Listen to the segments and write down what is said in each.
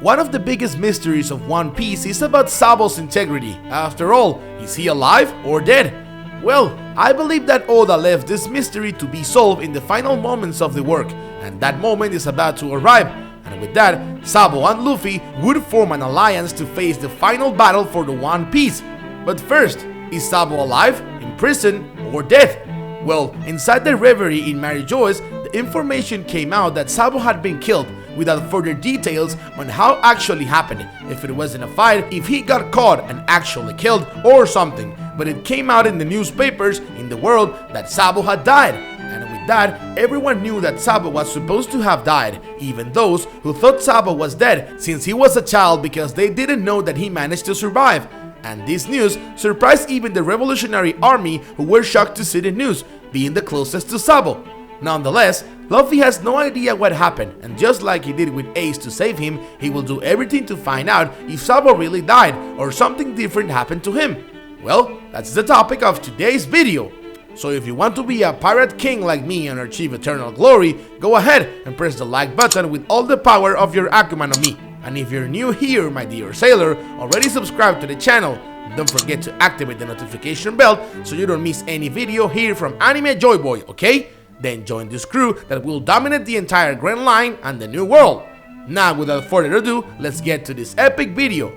One of the biggest mysteries of One Piece is about Sabo's integrity. After all, is he alive or dead? Well, I believe that Oda left this mystery to be solved in the final moments of the work, and that moment is about to arrive. And with that, Sabo and Luffy would form an alliance to face the final battle for the One Piece. But first, is Sabo alive, in prison, or dead? Well, inside the Reverie in Mary Geoise, the information came out that Sabo had been killed, without further details on how actually happened, if it was in a fight, if he got caught and actually killed, or something. But it came out in the newspapers in the world that Sabo had died. And with that, everyone knew that Sabo was supposed to have died, even those who thought Sabo was dead since he was a child, because they didn't know that he managed to survive. And this news surprised even the Revolutionary Army, who were shocked to see the news, being the closest to Sabo. Nonetheless, Luffy has no idea what happened, and just like he did with Ace to save him, he will do everything to find out if Sabo really died or something different happened to him. Well, that's the topic of today's video. So if you want to be a pirate king like me and achieve eternal glory, go ahead and press the like button with all the power of your Akuman on me. And if you're new here, my dear sailor, already subscribe to the channel. Don't forget to activate the notification bell so you don't miss any video here from Anime Joy Boy, okay? Then join this crew that will dominate the entire Grand Line and the New World. Now, without further ado, let's get to this epic video.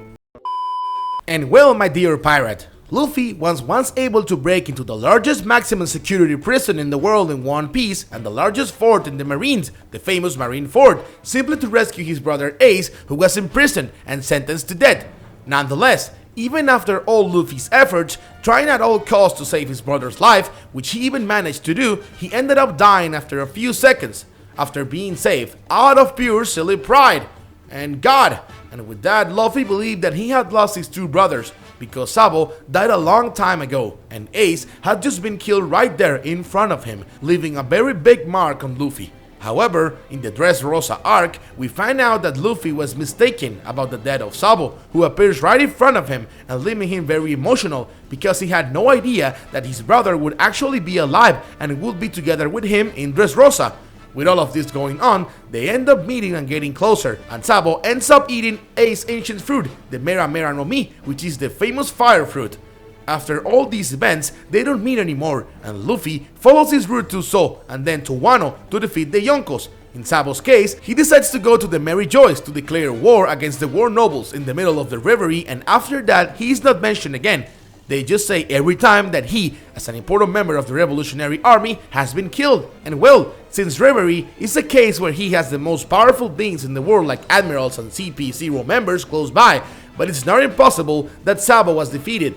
And well, my dear pirate, Luffy was once able to break into the largest maximum security prison in the world in One Piece and the largest fort in the Marines, the famous Marine Fort, simply to rescue his brother Ace, who was imprisoned and sentenced to death. Nonetheless, even after all Luffy's efforts, trying at all costs to save his brother's life, which he even managed to do, he ended up dying after a few seconds, after being saved, out of pure silly pride. And God, and with that, Luffy believed that he had lost his two brothers, because Sabo died a long time ago, and Ace had just been killed right there in front of him, leaving a very big mark on Luffy. However, in the Dressrosa arc, we find out that Luffy was mistaken about the death of Sabo, who appears right in front of him and leaving him very emotional because he had no idea that his brother would actually be alive and would be together with him in Dressrosa. With all of this going on, they end up meeting and getting closer, and Sabo ends up eating Ace's ancient fruit, the Mera Mera no Mi, which is the famous fire fruit. After all these events, they don't meet anymore, and Luffy follows his route to Zo and then to Wano to defeat the Yonkos. In Sabo's case, he decides to go to the Mary Geoise to declare war against the war nobles in the middle of the Reverie, and after that, he is not mentioned again. They just say every time that he, as an important member of the Revolutionary Army, has been killed. And well, since Reverie is a case where he has the most powerful beings in the world like admirals and CP0 members close by, but it's not impossible that Sabo was defeated.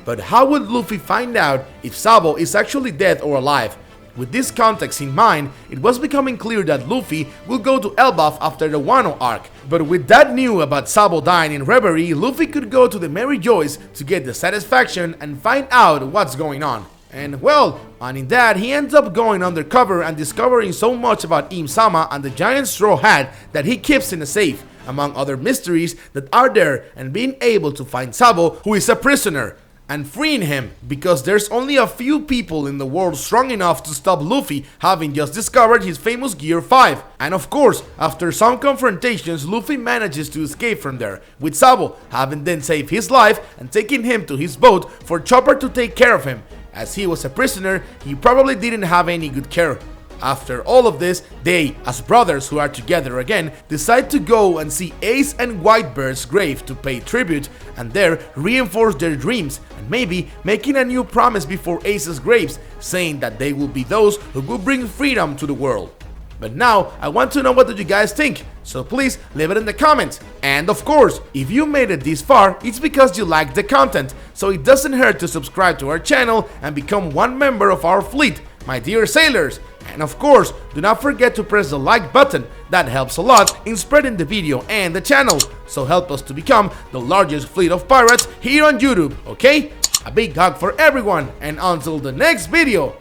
But how would Luffy find out if Sabo is actually dead or alive? With this context in mind, it was becoming clear that Luffy will go to Elbaf after the Wano arc. But with that news about Sabo dying in Reverie, Luffy could go to the Mary Geoise to get the satisfaction and find out what's going on. And well, and in that, he ends up going undercover and discovering so much about Im-sama and the giant straw hat that he keeps in a safe, among other mysteries that are there, and being able to find Sabo, who is a prisoner, and freeing him, because there's only a few people in the world strong enough to stop Luffy, having just discovered his famous Gear 5. And of course, after some confrontations, Luffy manages to escape from there, with Sabo having then saved his life and taking him to his boat for Chopper to take care of him. As he was a prisoner, he probably didn't have any good care. After all of this, they, as brothers who are together again, decide to go and see Ace and Whitebeard's grave to pay tribute, and there reinforce their dreams, and maybe making a new promise before Ace's graves, saying that they will be those who will bring freedom to the world. But now, I want to know what do you guys think, so please leave it in the comments. And of course, if you made it this far, it's because you liked the content, so it doesn't hurt to subscribe to our channel and become one member of our fleet, my dear sailors. And of course, do not forget to press the like button, that helps a lot in spreading the video and the channel, so help us to become the largest fleet of pirates here on YouTube, okay? A big hug for everyone, and until the next video,